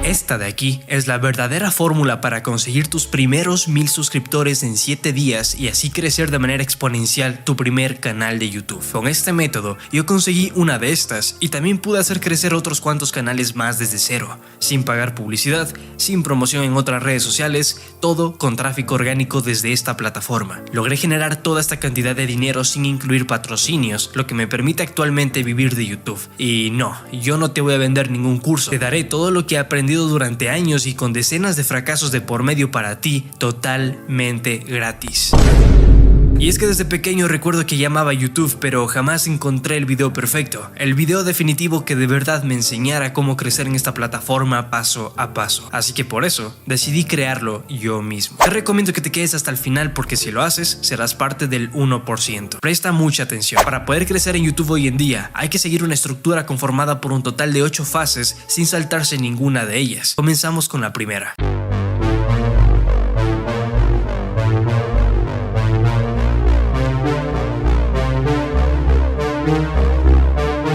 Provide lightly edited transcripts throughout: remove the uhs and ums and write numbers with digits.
Esta de aquí es la verdadera fórmula para conseguir tus primeros 1000 suscriptores en 7 días y así crecer de manera exponencial tu primer canal de YouTube. Con este método yo conseguí una de estas y también pude hacer crecer otros cuantos canales más desde cero, sin pagar publicidad, sin promoción en otras redes sociales, todo con tráfico orgánico desde esta plataforma. Logré generar toda esta cantidad de dinero sin incluir patrocinios, lo que me permite actualmente vivir de YouTube. Y no, yo no te voy a vender ningún curso, te daré todo lo que he aprendido durante años y con decenas de fracasos de por medio para ti, totalmente gratis. Y es que desde pequeño recuerdo que llamaba YouTube, pero jamás encontré el video perfecto, el video definitivo que de verdad me enseñara cómo crecer en esta plataforma paso a paso. Así que por eso decidí crearlo yo mismo. Te recomiendo que te quedes hasta el final porque si lo haces, serás parte del 1%. Presta mucha atención. Para poder crecer en YouTube hoy en día, hay que seguir una estructura conformada por un total de 8 fases sin saltarse ninguna de ellas. Comenzamos con la primera.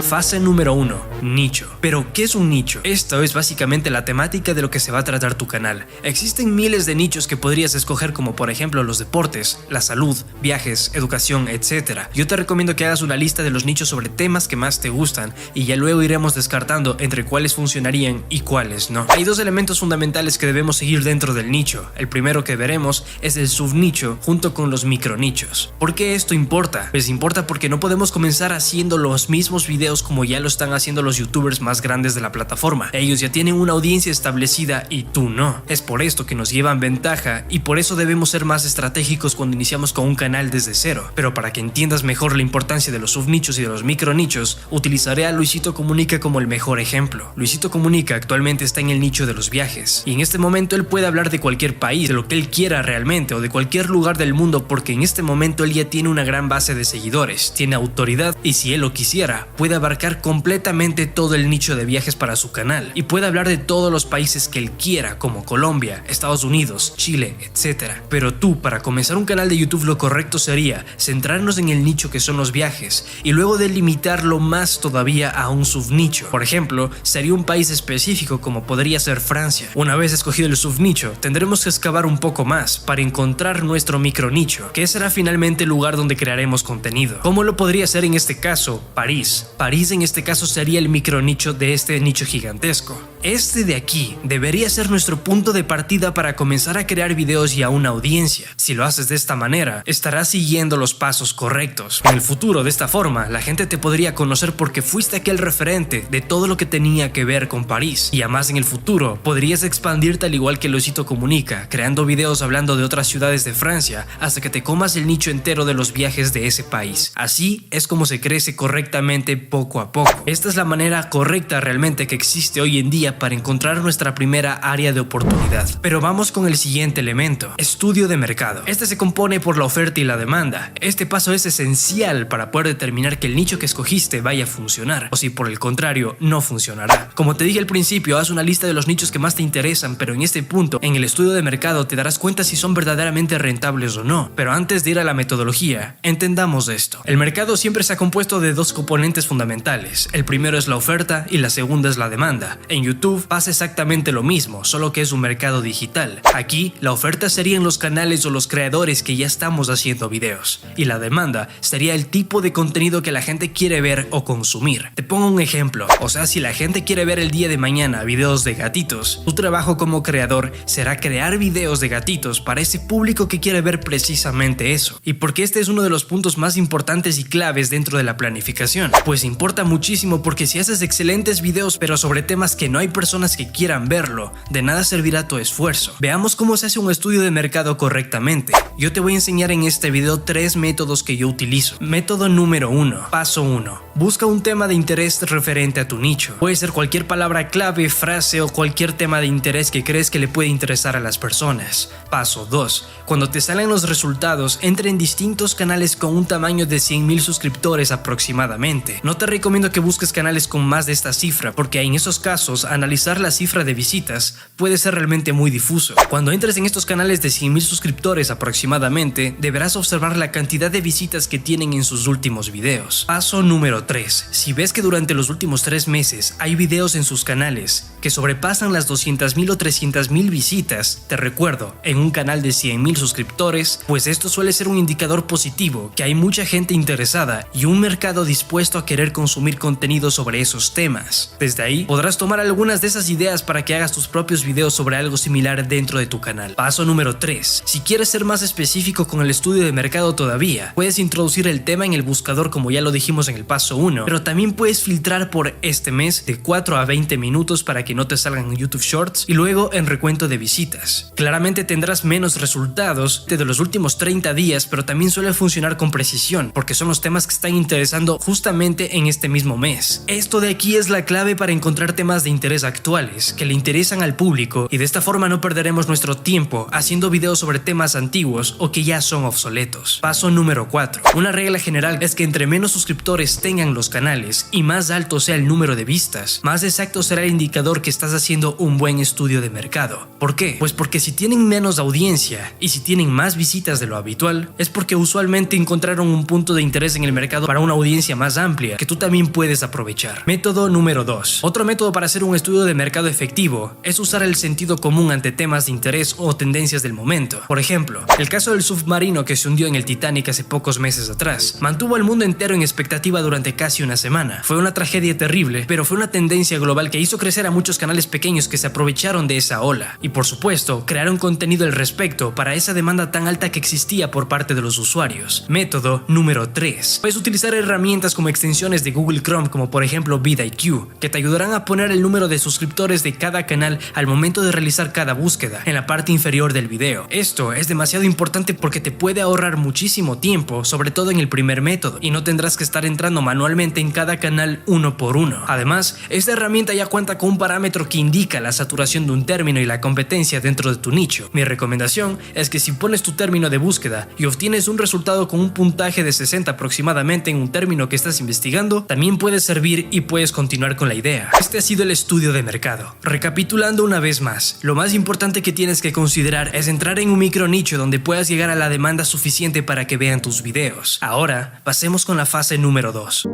Fase número 1. Nicho. ¿Pero qué es un nicho? Esto es básicamente la temática de lo que se va a tratar tu canal. Existen miles de nichos que podrías escoger, como por ejemplo los deportes, la salud, viajes, educación, etc. Yo te recomiendo que hagas una lista de los nichos sobre temas que más te gustan y ya luego iremos descartando entre cuáles funcionarían y cuáles no. Hay dos elementos fundamentales que debemos seguir dentro del nicho. El primero que veremos es el subnicho junto con los micronichos. ¿Por qué esto importa? Pues importa porque no podemos comenzar haciendo los mismos videos como ya lo están haciendo los youtubers más grandes de la plataforma. Ellos ya tienen una audiencia establecida y tú no. Es por esto que nos llevan ventaja y por eso debemos ser más estratégicos cuando iniciamos con un canal desde cero. Pero para que entiendas mejor la importancia de los subnichos y de los micronichos, utilizaré a Luisito Comunica como el mejor ejemplo. Luisito Comunica actualmente está en el nicho de los viajes y en este momento él puede hablar de cualquier país, de lo que él quiera realmente o de cualquier lugar del mundo porque en este momento él ya tiene una gran base de seguidores, tiene autoridad y si él lo quisiera puede abarcar completamente todo el nicho de viajes para su canal y puede hablar de todos los países que él quiera como Colombia, Estados Unidos, Chile, etc. Pero tú, para comenzar un canal de YouTube, lo correcto sería centrarnos en el nicho que son los viajes y luego delimitarlo más todavía a un subnicho. Por ejemplo, sería un país específico como podría ser Francia. Una vez escogido el subnicho, tendremos que excavar un poco más para encontrar nuestro micronicho, que será finalmente el lugar donde crearemos contenido. ¿Cómo lo podría ser en este caso? París. París en este caso sería el micronicho de este nicho gigantesco. Este de aquí debería ser nuestro punto de partida para comenzar a crear videos y a una audiencia. Si lo haces de esta manera, estarás siguiendo los pasos correctos. En el futuro, de esta forma, la gente te podría conocer porque fuiste aquel referente de todo lo que tenía que ver con París. Y además en el futuro, podrías expandirte al igual que Luisito Comunica, creando videos hablando de otras ciudades de Francia, hasta que te comas el nicho entero de los viajes de ese país. Así es como se crece correctamente poco a poco. Esta es la manera correcta realmente que existe hoy en día para encontrar nuestra primera área de oportunidad. Pero vamos con el siguiente elemento: estudio de mercado. Este se compone por la oferta y la demanda. Este paso es esencial para poder determinar que el nicho que escogiste vaya a funcionar, o si por el contrario no funcionará. Como te dije al principio, haz una lista de los nichos que más te interesan, pero en este punto, en el estudio de mercado, te darás cuenta si son verdaderamente rentables o no. Pero antes de ir a la metodología, entendamos esto. El mercado siempre se ha compuesto de dos componentes fundamentales. El primero es la oferta y la segunda es la demanda. En YouTube pasa exactamente lo mismo, solo que es un mercado digital. Aquí, la oferta serían los canales o los creadores que ya estamos haciendo videos, y la demanda sería el tipo de contenido que la gente quiere ver o consumir. Te pongo un ejemplo, o sea, si la gente quiere ver el día de mañana videos de gatitos, tu trabajo como creador será crear videos de gatitos para ese público que quiere ver precisamente eso. ¿Y por qué este es uno de los puntos más importantes y claves dentro de la planificación? Pues importa muchísimo porque si haces excelentes videos pero sobre temas que no hay personas que quieran verlo, de nada servirá tu esfuerzo. Veamos cómo se hace un estudio de mercado correctamente. Yo te voy a enseñar en este video 3 métodos que yo utilizo. Método número 1. Paso 1. Busca un tema de interés referente a tu nicho. Puede ser cualquier palabra clave, frase o cualquier tema de interés que crees que le puede interesar a las personas. Paso 2. Cuando te salen los resultados, entra en distintos canales con un tamaño de 100,000 suscriptores aproximadamente. No te recomiendo que busques canales con más de esta cifra, porque en esos casos analizar la cifra de visitas puede ser realmente muy difuso. Cuando entres en estos canales de 100,000 suscriptores aproximadamente, deberás observar la cantidad de visitas que tienen en sus últimos videos. Paso número 3. Si ves que durante los últimos 3 meses hay videos en sus canales que sobrepasan las 200.000 o 300.000 visitas, te recuerdo, en un canal de 100.000 suscriptores, pues esto suele ser un indicador positivo, que hay mucha gente interesada y un mercado dispuesto a querer consumir contenido sobre esos temas. Desde ahí podrás tomar algunas de esas ideas para que hagas tus propios videos sobre algo similar dentro de tu canal. Paso número 3. Si quieres ser más específico con el estudio de mercado todavía, puedes introducir el tema en el buscador como ya lo dijimos en el paso 1, pero también puedes filtrar por este mes de 4 a 20 minutos para que no te salgan en YouTube Shorts y luego en recuento de visitas. Claramente tendrás menos resultados de los últimos 30 días, pero también suele funcionar con precisión porque son los temas que están interesando justamente en este mismo mes. Esto de aquí es la clave para encontrar temas de interés actuales que le interesan al público y de esta forma no perderemos nuestro tiempo haciendo videos sobre temas antiguos o que ya son obsoletos. Paso número 4. Una regla general es que entre menos suscriptores tengan los canales y más alto sea el número de vistas, más exacto será el indicador que estás haciendo un buen estudio de mercado. ¿Por qué? Pues porque si tienen menos audiencia y si tienen más visitas de lo habitual, es porque usualmente encontraron un punto de interés en el mercado para una audiencia más amplia que tú también puedes aprovechar. Método número 2. Otro método para hacer un estudio de mercado efectivo es usar el sentido común ante temas de interés o tendencias del momento. Por ejemplo, el caso del submarino que se hundió en el Titanic hace pocos meses atrás mantuvo al mundo entero en expectativa durante casi una semana. Fue una tragedia terrible, pero fue una tendencia global que hizo crecer a muchos canales pequeños que se aprovecharon de esa ola y por supuesto crearon contenido al respecto para esa demanda tan alta que existía por parte de los usuarios. Método número 3. Puedes utilizar herramientas como extensiones de Google Chrome como por ejemplo vidIQ, que te ayudarán a poner el número de suscriptores de cada canal al momento de realizar cada búsqueda en la parte inferior del video. Esto es demasiado importante porque te puede ahorrar muchísimo tiempo, sobre todo en el primer método, y no tendrás que estar entrando manualmente en cada canal uno por uno. Además, esta herramienta ya cuenta con un parámetro que indica la saturación de un término y la competencia dentro de tu nicho. Mi recomendación es que si pones tu término de búsqueda y obtienes un resultado con un puntaje de 60 aproximadamente en un término que estás investigando, también puede servir y puedes continuar con la idea. Este ha sido el estudio de mercado. Recapitulando una vez más, lo más importante que tienes que considerar es entrar en un micro nicho donde puedas llegar a la demanda suficiente para que vean tus videos. Ahora, pasemos con la fase número 2.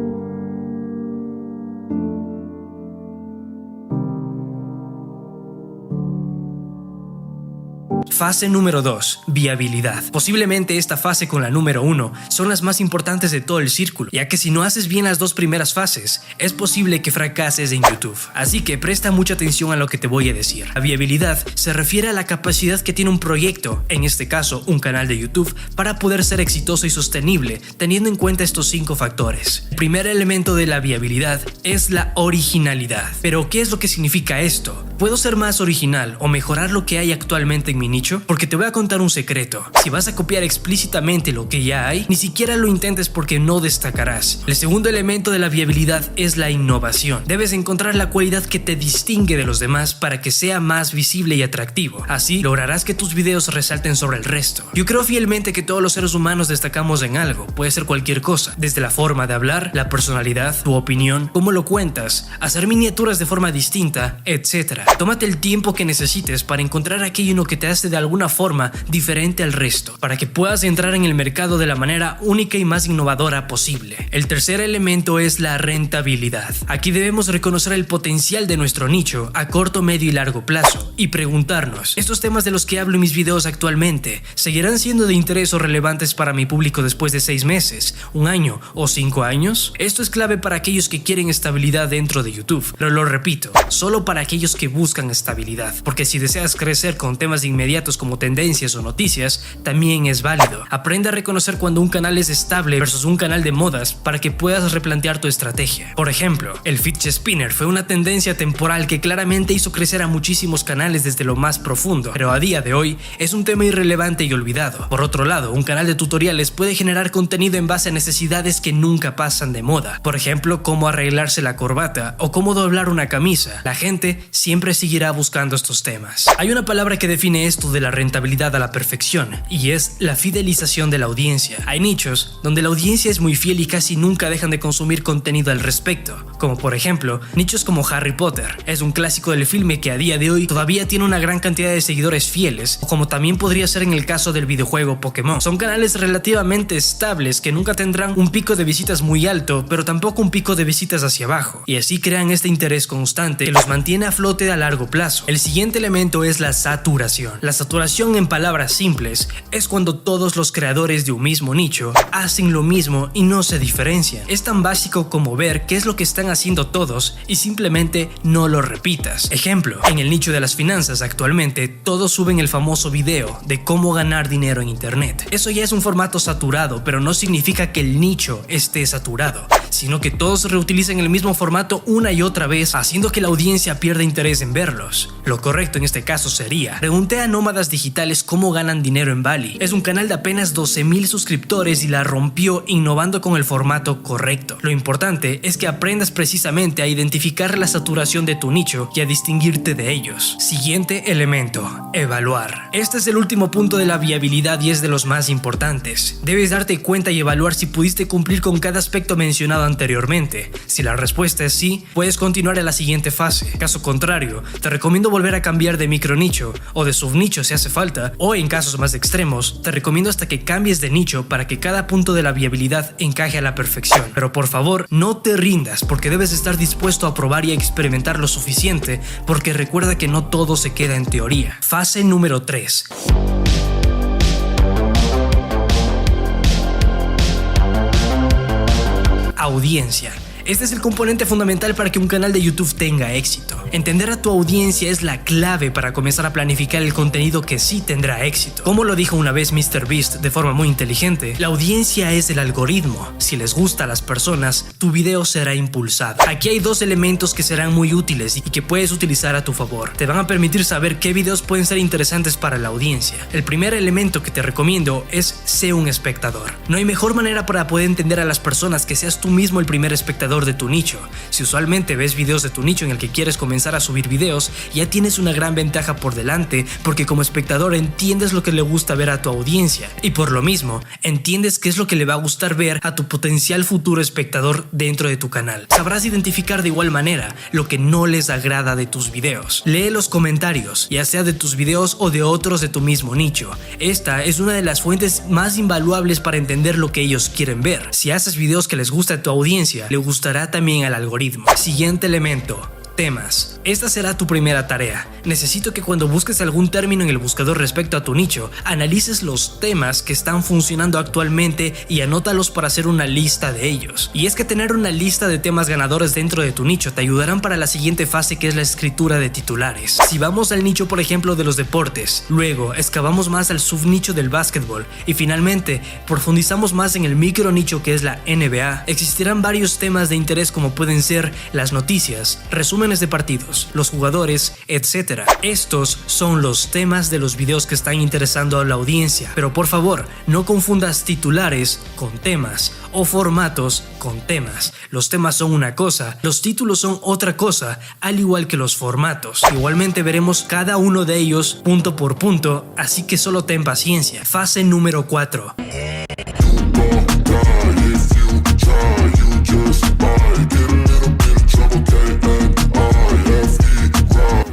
Fase número 2. Viabilidad. Posiblemente esta fase con la número 1 son las más importantes de todo el círculo, ya que si no haces bien las dos primeras fases, es posible que fracases en YouTube. Así que presta mucha atención a lo que te voy a decir. La viabilidad se refiere a la capacidad que tiene un proyecto, en este caso un canal de YouTube, para poder ser exitoso y sostenible, teniendo en cuenta estos 5 factores. El primer elemento de la viabilidad es la originalidad. Pero, ¿qué es lo que significa esto? ¿Puedo ser más original o mejorar lo que hay actualmente en mi nicho? Porque te voy a contar un secreto. Si vas a copiar explícitamente lo que ya hay, ni siquiera lo intentes porque no destacarás. El segundo elemento de la viabilidad es la innovación. Debes encontrar la cualidad que te distingue de los demás para que sea más visible y atractivo. Así lograrás que tus videos resalten sobre el resto. Yo creo fielmente que todos los seres humanos destacamos en algo. Puede ser cualquier cosa, desde la forma de hablar, la personalidad, tu opinión, cómo lo cuentas, hacer miniaturas de forma distinta, etc. Tómate el tiempo que necesites para encontrar aquello en lo que te hace de alguna forma diferente al resto, para que puedas entrar en el mercado de la manera única y más innovadora posible. El tercer elemento es la rentabilidad. Aquí debemos reconocer el potencial de nuestro nicho a corto, medio y largo plazo y preguntarnos, ¿estos temas de los que hablo en mis videos actualmente seguirán siendo de interés o relevantes para mi público después de 6 meses, 1 año o 5 años? Esto es clave para aquellos que quieren estabilidad dentro de YouTube, pero lo repito, solo para aquellos que buscan estabilidad, porque si deseas crecer con temas de inmediatos como tendencias o noticias, también es válido. Aprende a reconocer cuando un canal es estable versus un canal de modas para que puedas replantear tu estrategia. Por ejemplo, el fidget spinner fue una tendencia temporal que claramente hizo crecer a muchísimos canales desde lo más profundo, pero a día de hoy es un tema irrelevante y olvidado. Por otro lado, un canal de tutoriales puede generar contenido en base a necesidades que nunca pasan de moda. Por ejemplo, cómo arreglarse la corbata o cómo doblar una camisa. La gente siempre seguirá buscando estos temas. Hay una palabra que define esto de la rentabilidad a la perfección, y es la fidelización de la audiencia. Hay nichos donde la audiencia es muy fiel y casi nunca dejan de consumir contenido al respecto, como por ejemplo, nichos como Harry Potter, es un clásico del filme que a día de hoy todavía tiene una gran cantidad de seguidores fieles, o como también podría ser en el caso del videojuego Pokémon. Son canales relativamente estables que nunca tendrán un pico de visitas muy alto, pero tampoco un pico de visitas hacia abajo, y así crean este interés constante que los mantiene a flote a largo plazo. El siguiente elemento es la saturación. La saturación, en palabras simples, es cuando todos los creadores de un mismo nicho hacen lo mismo y no se diferencian. Es tan básico como ver qué es lo que están haciendo todos y simplemente no lo repitas. Ejemplo, en el nicho de las finanzas actualmente todos suben el famoso video de cómo ganar dinero en internet. Eso ya es un formato saturado, pero no significa que el nicho esté saturado, sino que todos reutilizan el mismo formato una y otra vez, haciendo que la audiencia pierda interés en verlos. Lo correcto en este caso sería: pregunté a nómadas digitales cómo ganan dinero en Bali. Es un canal de apenas 12,000 suscriptores y la rompió innovando con el formato correcto. Lo importante es que aprendas precisamente a identificar la saturación de tu nicho y a distinguirte de ellos. Siguiente elemento: evaluar. Este es el último punto de la viabilidad y es de los más importantes. Debes darte cuenta y evaluar si pudiste cumplir con cada aspecto mencionado anteriormente. Si la respuesta es sí, puedes continuar a la siguiente fase. Caso contrario, te recomiendo volver a cambiar de micronicho o de subnicho si hace falta, o en casos más extremos, te recomiendo hasta que cambies de nicho para que cada punto de la viabilidad encaje a la perfección. Pero por favor, no te rindas, porque debes estar dispuesto a probar y a experimentar lo suficiente, porque recuerda que no todo se queda en teoría. Fase número 3. Audiencia. Este es el componente fundamental para que un canal de YouTube tenga éxito. Entender a tu audiencia es la clave para comenzar a planificar el contenido que sí tendrá éxito. Como lo dijo una vez MrBeast de forma muy inteligente, la audiencia es el algoritmo. Si les gusta a las personas, tu video será impulsado. Aquí hay dos elementos que serán muy útiles y que puedes utilizar a tu favor. Te van a permitir saber qué videos pueden ser interesantes para la audiencia. El primer elemento que te recomiendo es: sé un espectador. No hay mejor manera para poder entender a las personas que seas tú mismo el primer espectador de tu nicho. Si usualmente ves videos de tu nicho en el que quieres comenzar a subir videos, ya tienes una gran ventaja por delante, porque como espectador entiendes lo que le gusta ver a tu audiencia y por lo mismo entiendes qué es lo que le va a gustar ver a tu potencial futuro espectador dentro de tu canal. Sabrás identificar de igual manera lo que no les agrada de tus videos. Lee los comentarios, ya sea de tus videos o de otros de tu mismo nicho. Esta es una de las fuentes más invaluables para entender lo que ellos quieren ver. Si haces videos que les gusta a tu audiencia, le gustará también al algoritmo. Siguiente elemento: temas. Esta será tu primera tarea. Necesito que cuando busques algún término en el buscador respecto a tu nicho, analices los temas que están funcionando actualmente y anótalos para hacer una lista de ellos. Y es que tener una lista de temas ganadores dentro de tu nicho te ayudarán para la siguiente fase, que es la escritura de titulares. Si vamos al nicho, por ejemplo, de los deportes, luego excavamos más al subnicho del básquetbol y finalmente profundizamos más en el micro nicho que es la NBA, existirán varios temas de interés como pueden ser las noticias, resúmenes de partidos, los jugadores, etc. Estos son los temas de los videos que están interesando a la audiencia, pero por favor, no confundas titulares con temas o formatos con temas. Los temas son una cosa, los títulos son otra cosa, al igual que los formatos. Igualmente veremos cada uno de ellos punto por punto, así que solo ten paciencia. Fase número 4.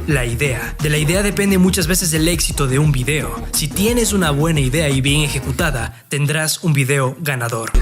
La idea. De la idea depende muchas veces el éxito de un video. Si tienes una buena idea y bien ejecutada, tendrás un video ganador.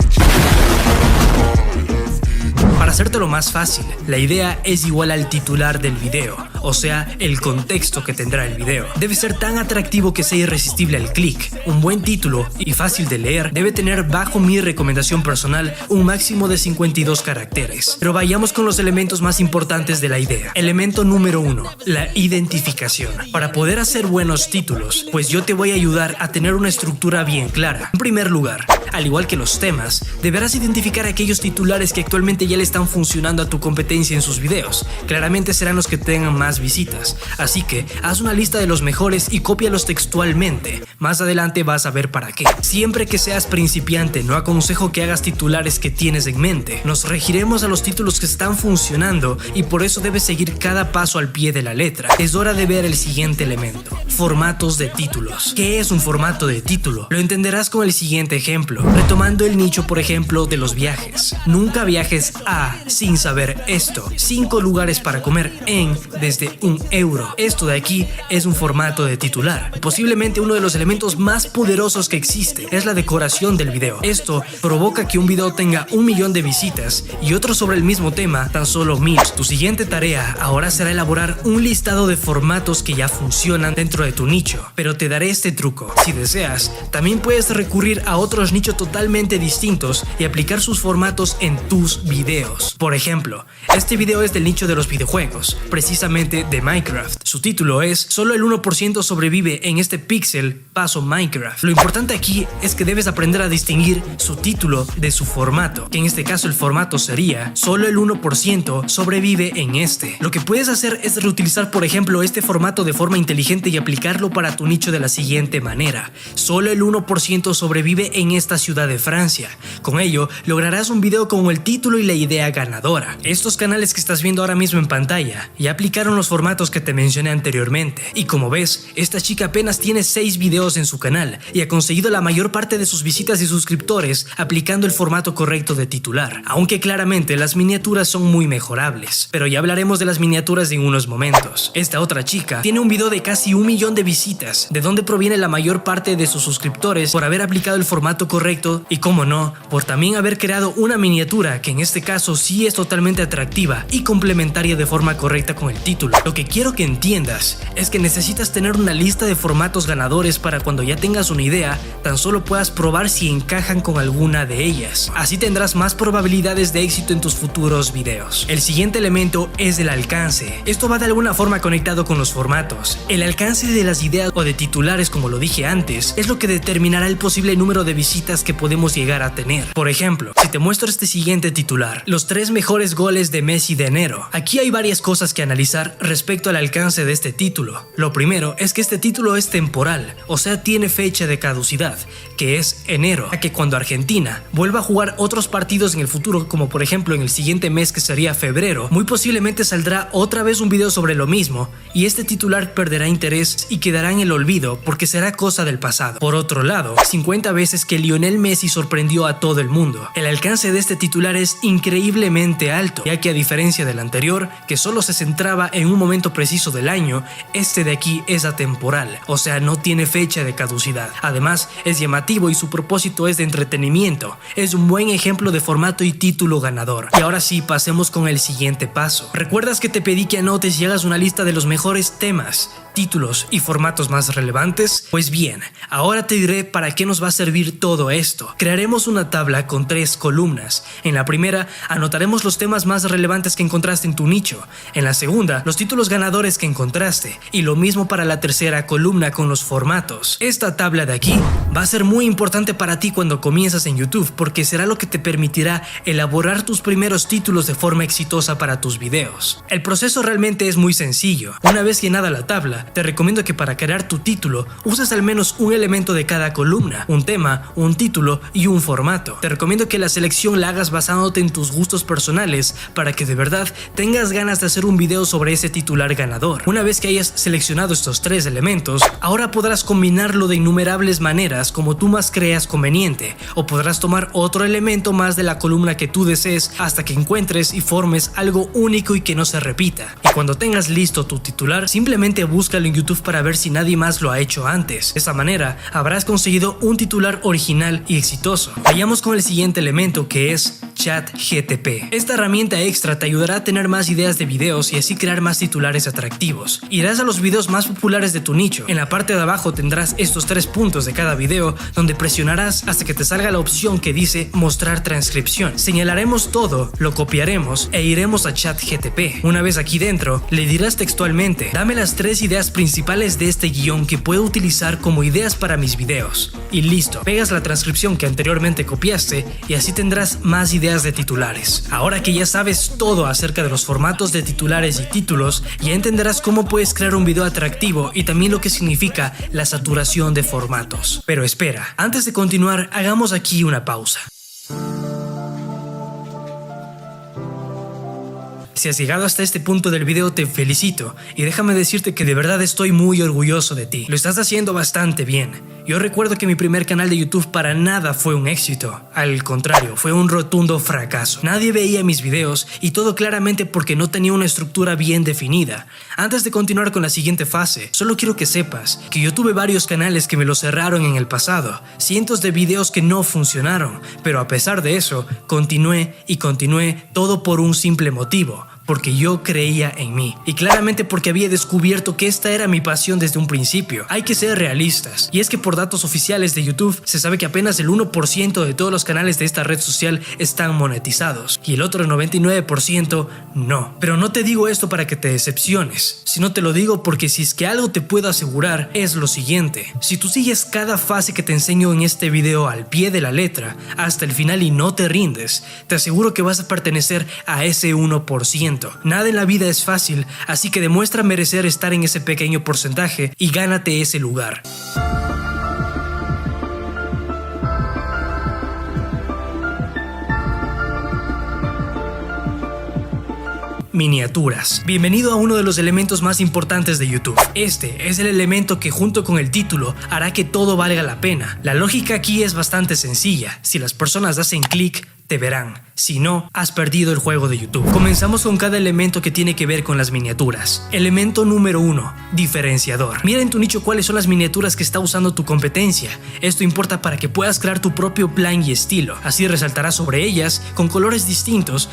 Para hacértelo más fácil, la idea es igual al titular del video, o sea, el contexto que tendrá el video. Debe ser tan atractivo que sea irresistible al clic. Un buen título y fácil de leer debe tener, bajo mi recomendación personal, un máximo de 52 caracteres. Pero vayamos con los elementos más importantes de la idea. Elemento número 1, la identificación. Para poder hacer buenos títulos, pues yo te voy a ayudar a tener una estructura bien clara. En primer lugar, al igual que los temas, deberás identificar aquellos titulares que actualmente ya le están funcionando a tu competencia en sus videos. Claramente serán los que tengan más más visitas. Así que haz una lista de los mejores y cópialos textualmente. Más adelante vas a ver para qué. Siempre que seas principiante, no aconsejo que hagas titulares que tienes en mente. Nos regiremos a los títulos que están funcionando y por eso debes seguir cada paso al pie de la letra. Es hora de ver el siguiente elemento: formatos de títulos. ¿Qué es un formato de título? Lo entenderás con el siguiente ejemplo. Retomando el nicho, por ejemplo, de los viajes. Nunca viajes a sin saber esto. 5 lugares para comer en desde €1. Esto de aquí es un formato de titular. Posiblemente uno de los elementos más poderosos que existe es la decoración del video. Esto provoca que un video tenga 1 millón de visitas y otro sobre el mismo tema tan solo 1000. Tu siguiente tarea ahora será elaborar un listado de formatos que ya funcionan dentro de tu nicho, pero te daré este truco. Si deseas, también puedes recurrir a otros nichos totalmente distintos y aplicar sus formatos en tus videos. Por ejemplo, este video es del nicho de los videojuegos, precisamente de Minecraft. Su título es "Solo el 1% sobrevive en este pixel paso Minecraft". Lo importante aquí es que debes aprender a distinguir su título de su formato, que en este caso el formato sería "Solo el 1% sobrevive en este". Lo que puedes hacer es reutilizar, por ejemplo, este formato de forma inteligente y aplicarlo para tu nicho de la siguiente manera: "Solo el 1% sobrevive en esta ciudad de Francia". Con ello lograrás un video con el título y la idea ganadora. Estos canales que estás viendo ahora mismo en pantalla ya aplicaron los formatos que te mencioné anteriormente, y como ves, esta chica apenas tiene 6 videos en su canal y ha conseguido la mayor parte de sus visitas y suscriptores aplicando el formato correcto de titular, aunque claramente las miniaturas son muy mejorables, pero ya hablaremos de las miniaturas en unos momentos. Esta otra chica tiene un video de casi 1 millón de visitas, de donde proviene la mayor parte de sus suscriptores por haber aplicado el formato correcto y, como no, por también haber creado una miniatura que en este caso sí es totalmente atractiva y complementaria de forma correcta con el título. Lo que quiero que entiendas es que necesitas tener una lista de formatos ganadores para cuando ya tengas una idea, tan solo puedas probar si encajan con alguna de ellas. Así tendrás más probabilidades de éxito en tus futuros videos. El siguiente elemento es el alcance. Esto va de alguna forma conectado con los formatos. El alcance de las ideas o de titulares, como lo dije antes, es lo que determinará el posible número de visitas que podemos llegar a tener. Por ejemplo, si te muestro este siguiente titular: "Los 3 mejores goles de Messi de enero". Aquí hay varias cosas que analizar respecto al alcance de este título. Lo primero es que este título es temporal, o sea, tiene fecha de caducidad, que es enero, ya que cuando Argentina vuelva a jugar otros partidos en el futuro, como por ejemplo en el siguiente mes que sería febrero, muy posiblemente saldrá otra vez un video sobre lo mismo y este titular perderá interés y quedará en el olvido porque será cosa del pasado. Por otro lado, 50 veces que Lionel Messi sorprendió a todo el mundo. El alcance de este titular es increíblemente alto, ya que a diferencia del anterior, que solo se centraba en un momento preciso del año, este de aquí es atemporal, o sea, no tiene fecha de caducidad. Además, es llamativo y su propósito es de entretenimiento. Es un buen ejemplo de formato y título ganador. Y ahora sí, pasemos con el siguiente paso. ¿Recuerdas que te pedí que anotes y hagas una lista de los mejores temas, títulos y formatos más relevantes? Pues bien, ahora te diré para qué nos va a servir todo esto. Crearemos una tabla con 3 columnas. En la primera anotaremos los temas más relevantes que encontraste en tu nicho. En la segunda, los títulos ganadores que encontraste. Y lo mismo para la tercera columna con los formatos. Esta tabla de aquí va a ser muy importante para ti cuando comienzas en YouTube, porque será lo que te permitirá elaborar tus primeros títulos de forma exitosa para tus videos. El proceso realmente es muy sencillo. Una vez llenada la tabla, te recomiendo que para crear tu título uses al menos un elemento de cada columna: un tema, un título y un formato. Te recomiendo que la selección la hagas basándote en tus gustos personales para que de verdad tengas ganas de hacer un video sobre ese titular ganador. Una vez que hayas seleccionado estos 3 elementos, ahora podrás combinarlo de innumerables maneras como tú más creas conveniente, o podrás tomar otro elemento más de la columna que tú desees hasta que encuentres y formes algo único y que no se repita. Y cuando tengas listo tu titular, simplemente búscalo en YouTube para ver si nadie más lo ha hecho antes. De esa manera habrás conseguido un titular original y exitoso. Vayamos con el siguiente elemento, que es ChatGTP. Esta herramienta extra te ayudará a tener más ideas de videos y así crear más titulares atractivos. Irás a los videos más populares de tu nicho. En la parte de abajo tendrás estos 3 puntos de cada video donde presionarás hasta que te salga la opción que dice mostrar transcripción. Señalaremos todo, lo copiaremos e iremos a ChatGTP. Una vez aquí dentro, le dirás textualmente: dame las 3 ideas principales de este guión que puedo utilizar como ideas para mis videos. Y listo, pegas la transcripción que anteriormente copiaste y así tendrás más ideas de titulares. Ahora que ya sabes todo acerca de los formatos de titulares y títulos, ángulos, ya entenderás cómo puedes crear un video atractivo y también lo que significa la saturación de formatos. Pero espera, antes de continuar, hagamos aquí una pausa. Si has llegado hasta este punto del video, te felicito y déjame decirte que de verdad estoy muy orgulloso de ti. Lo estás haciendo bastante bien. Yo recuerdo que mi primer canal de YouTube para nada fue un éxito. Al contrario, fue un rotundo fracaso. Nadie veía mis videos y todo claramente porque no tenía una estructura bien definida. Antes de continuar con la siguiente fase, solo quiero que sepas que yo tuve varios canales que me lo cerraron en el pasado, cientos de videos que no funcionaron, pero a pesar de eso, continué y continué, todo por un simple motivo. Porque yo creía en mí y claramente porque había descubierto que esta era mi pasión desde un principio. Hay que ser realistas, y es que por datos oficiales de YouTube se sabe que apenas el 1% de todos los canales de esta red social están monetizados y el otro 99% no. Pero no te digo esto para que te decepciones, sino te lo digo porque si es que algo te puedo asegurar es lo siguiente: si tú sigues cada fase que te enseño en este video al pie de la letra hasta el final y no te rindes, te aseguro que vas a pertenecer a ese 1%. Nada en la vida es fácil, así que demuestra merecer estar en ese pequeño porcentaje y gánate ese lugar. Miniaturas. Bienvenido a uno de los elementos más importantes de YouTube. Este es el elemento que junto con el título hará que todo valga la pena. La lógica aquí es bastante sencilla. Si las personas hacen clic, te verán. Si no, has perdido el juego de YouTube. Comenzamos con cada elemento que tiene que ver con las miniaturas. Elemento número 1, diferenciador. Mira en tu nicho cuáles son las miniaturas que está usando tu competencia. Esto importa para que puedas crear tu propio plan y estilo. Así resaltarás sobre ellas con colores distintos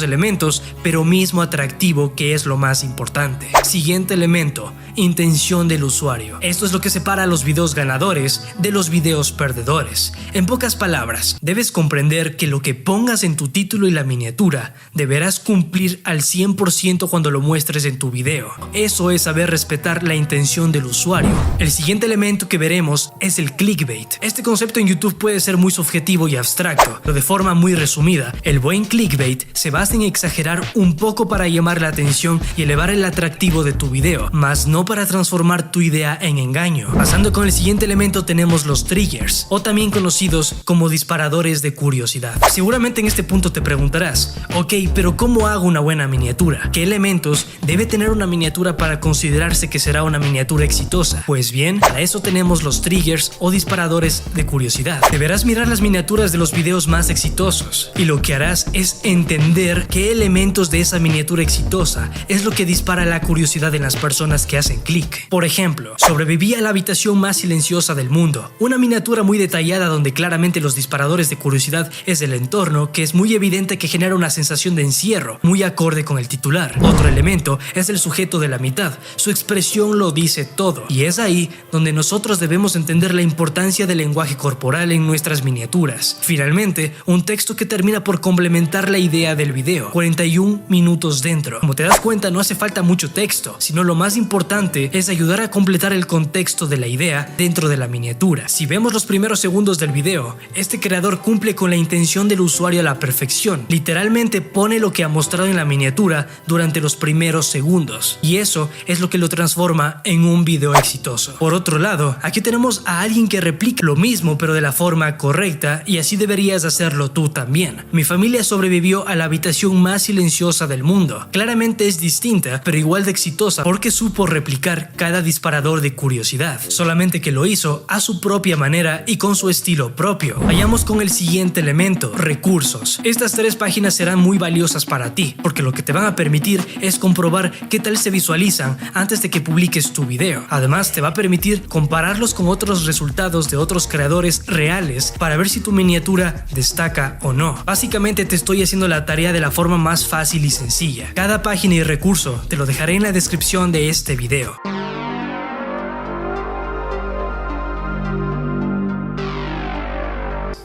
elementos, pero mismo atractivo, que es lo más importante. Siguiente elemento, intención del usuario. Esto es lo que separa a los videos ganadores de los videos perdedores. En pocas palabras, debes comprender que lo que pongas en tu título y la miniatura deberás cumplir al 100% cuando lo muestres en tu video. Eso es saber respetar la intención del usuario. El siguiente elemento que veremos es el clickbait. Este concepto en YouTube puede ser muy subjetivo y abstracto, pero de forma muy resumida, el buen clickbait se basa en exagerar un poco para llamar la atención y elevar el atractivo de tu video, mas no para transformar tu idea en engaño. Pasando con el siguiente elemento tenemos los triggers, o también conocidos como disparadores de curiosidad. Seguramente en este punto te preguntarás, ok, pero ¿cómo hago una buena miniatura? ¿Qué elementos debe tener una miniatura para considerarse que será una miniatura exitosa? Pues bien, para eso tenemos los triggers o disparadores de curiosidad. Deberás mirar las miniaturas de los videos más exitosos y lo que harás es entender qué elementos de esa miniatura exitosa es lo que dispara la curiosidad en las personas que hacen clic. Por ejemplo, sobreviví a la habitación más silenciosa del mundo, una miniatura muy detallada donde claramente los disparadores de curiosidad es el entorno, que es muy evidente que genera una sensación de encierro, muy acorde con el titular. Otro elemento es el sujeto de la mitad, su expresión lo dice todo, y es ahí donde nosotros debemos entender la importancia del lenguaje corporal en nuestras miniaturas. Finalmente, un texto que termina por complementar la idea del video, 41 minutos dentro. Como te das cuenta, no hace falta mucho texto, sino lo más importante es ayudar a completar el contexto de la idea dentro de la miniatura. Si vemos los primeros segundos del video, este creador cumple con la intención del usuario a la perfección. Literalmente pone lo que ha mostrado en la miniatura durante los primeros segundos, y eso es lo que lo transforma en un video exitoso. Por otro lado, aquí tenemos a alguien que replica lo mismo pero de la forma correcta, y así deberías hacerlo tú también. Mi familia sobrevivió a la habitación más silenciosa del mundo. Claramente es distinta, pero igual de exitosa porque supo replicar cada disparador de curiosidad, solamente que lo hizo a su propia manera y con su estilo propio. Vayamos con el siguiente elemento, recursos. Estas 3 páginas serán muy valiosas para ti, porque lo que te van a permitir es comprobar qué tal se visualizan antes de que publiques tu video. Además, te va a permitir compararlos con otros resultados de otros creadores reales para ver si tu miniatura destaca o no. Básicamente te estoy haciendo la tarea de la forma más fácil y sencilla. Cada página y recurso te lo dejaré en la descripción de este video.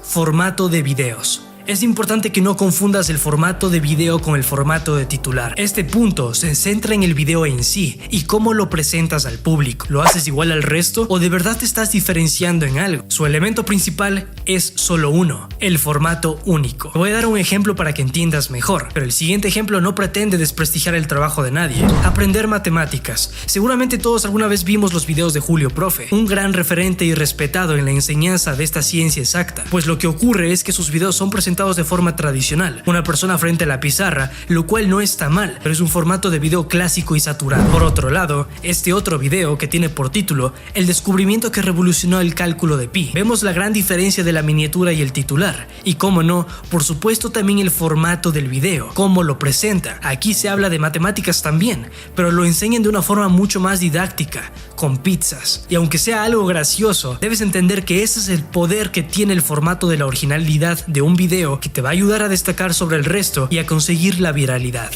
Formato de videos. Es importante que no confundas el formato de video con el formato de titular. Este punto se centra en el video en sí y cómo lo presentas al público. ¿Lo haces igual al resto o de verdad te estás diferenciando en algo? Su elemento principal es solo uno, el formato único. Te voy a dar un ejemplo para que entiendas mejor, pero el siguiente ejemplo no pretende desprestigiar el trabajo de nadie. Aprender matemáticas. Seguramente todos alguna vez vimos los videos de Julio Profe, un gran referente y respetado en la enseñanza de esta ciencia exacta, pues lo que ocurre es que sus videos son presentados de forma tradicional, una persona frente a la pizarra, lo cual no está mal, pero es un formato de video clásico y saturado. Por otro lado, este otro video que tiene por título El descubrimiento que revolucionó el cálculo de pi. Vemos la gran diferencia de la miniatura y el titular, y cómo no, por supuesto también el formato del video, cómo lo presenta. Aquí se habla de matemáticas también, pero lo enseñan de una forma mucho más didáctica, con pizzas. Y aunque sea algo gracioso, debes entender que ese es el poder que tiene el formato de la originalidad de un video que te va a ayudar a destacar sobre el resto y a conseguir la viralidad.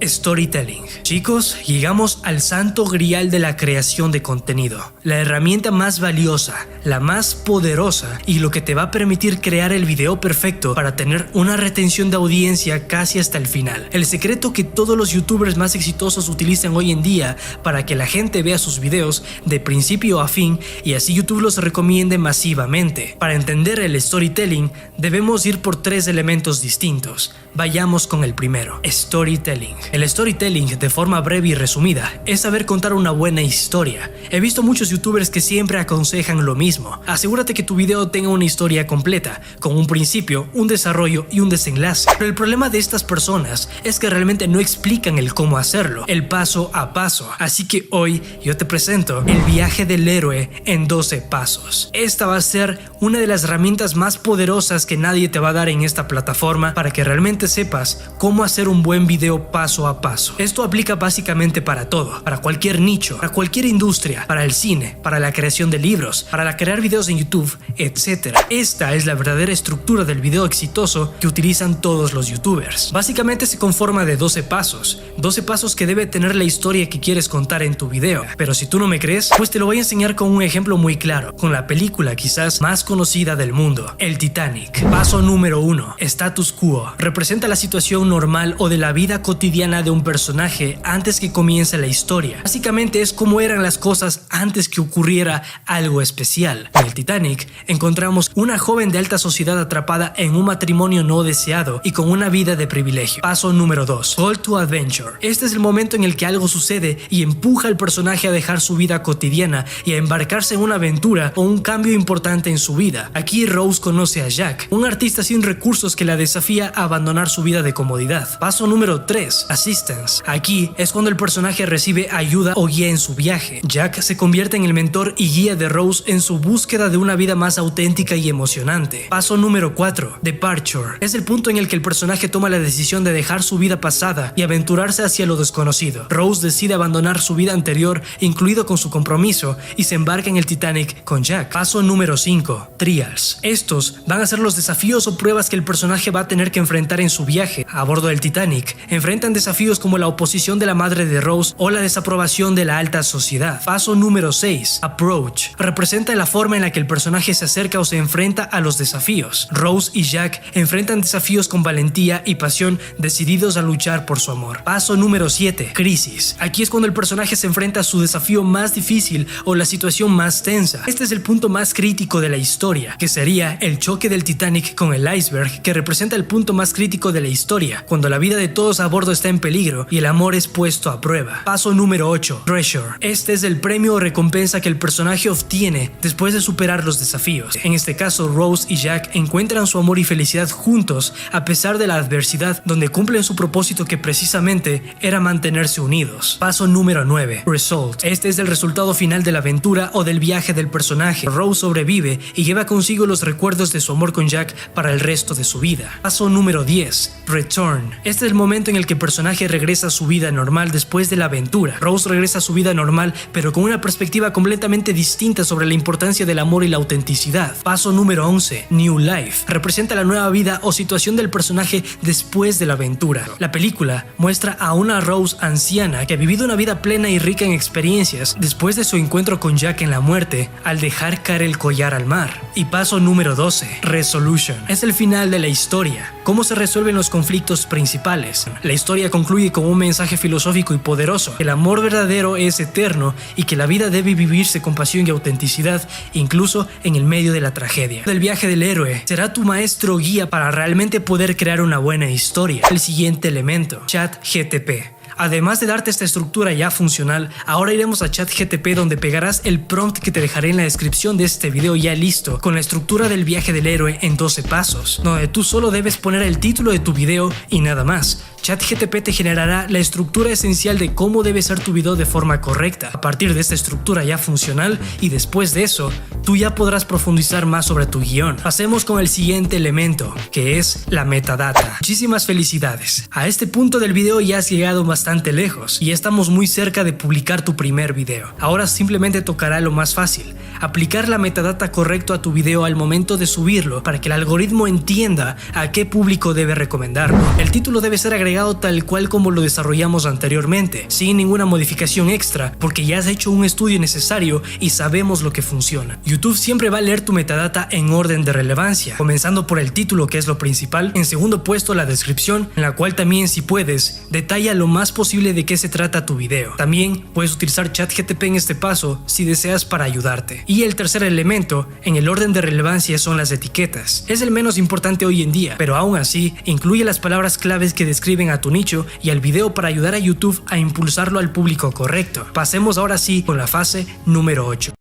Storytelling. Chicos, llegamos al santo grial de la creación de contenido, la herramienta más valiosa, la más poderosa y lo que te va a permitir crear el video perfecto para tener una retención de audiencia casi hasta el final. El secreto que todos los youtubers más exitosos utilizan hoy en día para que la gente vea sus videos de principio a fin y así YouTube los recomiende masivamente. Para entender el storytelling debemos ir por 3 elementos distintos. Vayamos con el primero, storytelling. El storytelling, de forma breve y resumida, es saber contar una buena historia. He visto muchos youtubers que siempre aconsejan lo mismo. Asegúrate que tu video tenga una historia completa, con un principio, un desarrollo y un desenlace. Pero el problema de estas personas es que realmente no explican el cómo hacerlo, el paso a paso. Así que hoy yo te presento el viaje del héroe en 12 pasos. Esta va a ser una de las herramientas más poderosas que nadie te va a dar en esta plataforma para que realmente sepas cómo hacer un buen video paso a paso. Esto aplica básicamente para todo, para cualquier nicho, para cualquier industria, para el cine, para la creación de libros, para crear videos en YouTube, etc. Esta es la verdadera estructura del video exitoso que utilizan todos los youtubers. Básicamente se conforma de 12 pasos que debe tener la historia que quieres contar en tu video. Pero si tú no me crees, pues te lo voy a enseñar con un ejemplo muy claro, con la película quizás más conocida del mundo, el Titanic. Paso número 1, status quo. Representa la situación normal o de la vida cotidiana de un personaje antes que comience la historia. Básicamente es cómo eran las cosas antes que ocurriera algo especial. En el Titanic encontramos una joven de alta sociedad atrapada en un matrimonio no deseado y con una vida de privilegio. Paso número 2, Call to Adventure. Este es el momento en el que algo sucede y empuja al personaje a dejar su vida cotidiana y a embarcarse en una aventura o un cambio importante en su vida. Aquí Rose conoce a Jack, un artista sin recursos que la desafía a abandonar su vida de comodidad. Paso número 3, Assistance. Aquí es cuando el personaje recibe ayuda o guía en su viaje. Jack se convierte en el mentor y guía de Rose en su búsqueda de una vida más auténtica y emocionante. Paso número 4, Departure. Es el punto en el que el personaje toma la decisión de dejar su vida pasada y aventurarse hacia lo desconocido. Rose decide abandonar su vida anterior, incluido con su compromiso, y se embarca en el Titanic con Jack. Paso número 5, Trials. Estos van a ser los desafíos o pruebas que el personaje va a tener que enfrentar en su viaje. A bordo del Titanic, enfrentan desafíos como la oposición de la madre de Rose o la desaprobación de la alta sociedad. Paso número 6, Approach. Representa la forma en la que el personaje se acerca o se enfrenta a los desafíos. Rose y Jack enfrentan desafíos con valentía y pasión, decididos a luchar por su amor. Paso número 7, Crisis. Aquí es cuando el personaje se enfrenta a su desafío más difícil o la situación más tensa. Este es el punto más crítico de la historia, que sería el choque del Titanic con el iceberg, que representa el punto más crítico de la historia, cuando la vida de todos a bordo está en peligro y el amor es puesto a prueba. Paso número 8, Treasure. Este es el premio o recompensa que el personaje obtiene después de superar los desafíos. En este caso, Rose y Jack encuentran su amor y felicidad juntos a pesar de la adversidad, donde cumplen su propósito, que precisamente era mantenerse unidos. Paso número 9, Result. Este es el resultado final de la aventura o del viaje del personaje. Rose sobrevive y lleva consigo los recuerdos de su amor con Jack para el resto de su vida. Paso número 10, Return. Este es el momento en el que el personaje regresa a su vida normal después de la aventura. Rose regresa a su vida normal, pero con una perspectiva perspectiva completamente distinta sobre la importancia del amor y la autenticidad. Paso número 11. New Life. Representa la nueva vida o situación del personaje después de la aventura. La película muestra a una Rose anciana que ha vivido una vida plena y rica en experiencias después de su encuentro con Jack en la muerte al dejar caer el collar al mar. Y paso número 12. Resolution. Es el final de la historia. ¿Cómo se resuelven los conflictos principales? La historia concluye con un mensaje filosófico y poderoso. El amor verdadero es eterno y que la vida debe vivirse con pasión y autenticidad, incluso en el medio de la tragedia. El viaje del héroe será tu maestro guía para realmente poder crear una buena historia. El siguiente elemento, ChatGTP. Además de darte esta estructura ya funcional, ahora iremos a ChatGTP, donde pegarás el prompt que te dejaré en la descripción de este video ya listo, con la estructura del viaje del héroe en 12 pasos, donde tú solo debes poner el título de tu video y nada más. ChatGTP te generará la estructura esencial de cómo debe ser tu video de forma correcta. A partir de esta estructura ya funcional y después de eso, tú ya podrás profundizar más sobre tu guión. Pasemos con el siguiente elemento, que es la metadata. Muchísimas felicidades. A este punto del video ya has llegado bastante lejos y estamos muy cerca de publicar tu primer video. Ahora simplemente tocará lo más fácil, aplicar la metadata correcto a tu video al momento de subirlo para que el algoritmo entienda a qué público debe recomendarlo. El título debe ser agregado tal cual como lo desarrollamos anteriormente, sin ninguna modificación extra, porque ya has hecho un estudio necesario y sabemos lo que funciona. YouTube siempre va a leer tu metadata en orden de relevancia, comenzando por el título, que es lo principal, en segundo puesto la descripción, en la cual también, si puedes, detalla lo más posible de qué se trata tu video. También puedes utilizar ChatGTP en este paso si deseas para ayudarte. Y el tercer elemento en el orden de relevancia son las etiquetas. Es el menos importante hoy en día, pero aún así incluye las palabras claves que describen a tu nicho y al video para ayudar a YouTube a impulsarlo al público correcto. Pasemos ahora sí con la fase número 8.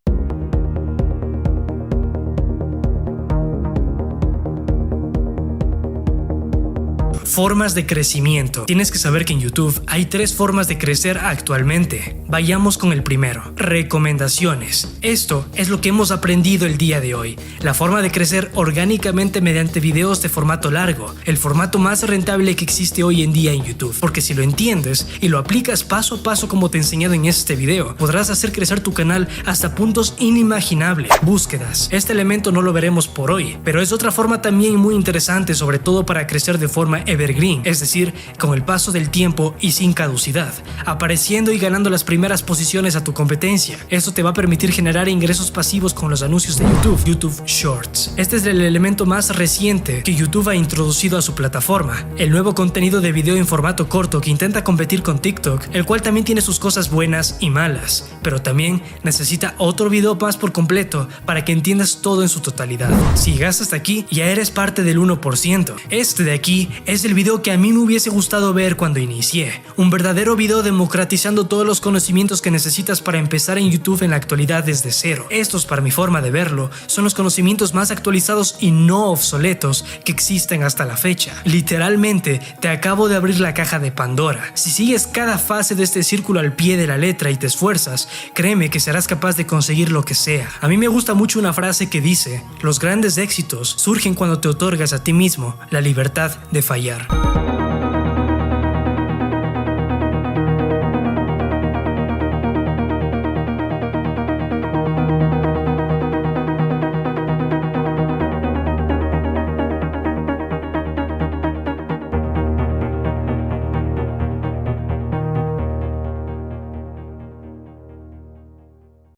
Formas de crecimiento. Tienes que saber que en YouTube hay 3 formas de crecer actualmente. Vayamos con el primero. Recomendaciones. Esto es lo que hemos aprendido el día de hoy. La forma de crecer orgánicamente mediante videos de formato largo. El formato más rentable que existe hoy en día en YouTube. Porque si lo entiendes y lo aplicas paso a paso como te he enseñado en este video, podrás hacer crecer tu canal hasta puntos inimaginables. Búsquedas. Este elemento no lo veremos por hoy, pero es otra forma también muy interesante, sobre todo para crecer de forma evergreen, es decir, con el paso del tiempo y sin caducidad, apareciendo y ganando las primeras posiciones a tu competencia. Esto te va a permitir generar ingresos pasivos con los anuncios de YouTube Shorts. Este es el elemento más reciente que YouTube ha introducido a su plataforma, el nuevo contenido de video en formato corto que intenta competir con TikTok, el cual también tiene sus cosas buenas y malas, pero también necesita otro video más por completo para que entiendas todo en su totalidad. Si llegaste hasta aquí, ya eres parte del 1%. Este de aquí es el video que a mí me hubiese gustado ver cuando inicié. Un verdadero video democratizando todos los conocimientos que necesitas para empezar en YouTube en la actualidad desde cero. Estos, para mi forma de verlo, son los conocimientos más actualizados y no obsoletos que existen hasta la fecha. Literalmente, te acabo de abrir la caja de Pandora. Si sigues cada fase de este círculo al pie de la letra y te esfuerzas, créeme que serás capaz de conseguir lo que sea. A mí me gusta mucho una frase que dice: los grandes éxitos surgen cuando te otorgas a ti mismo la libertad de fallar.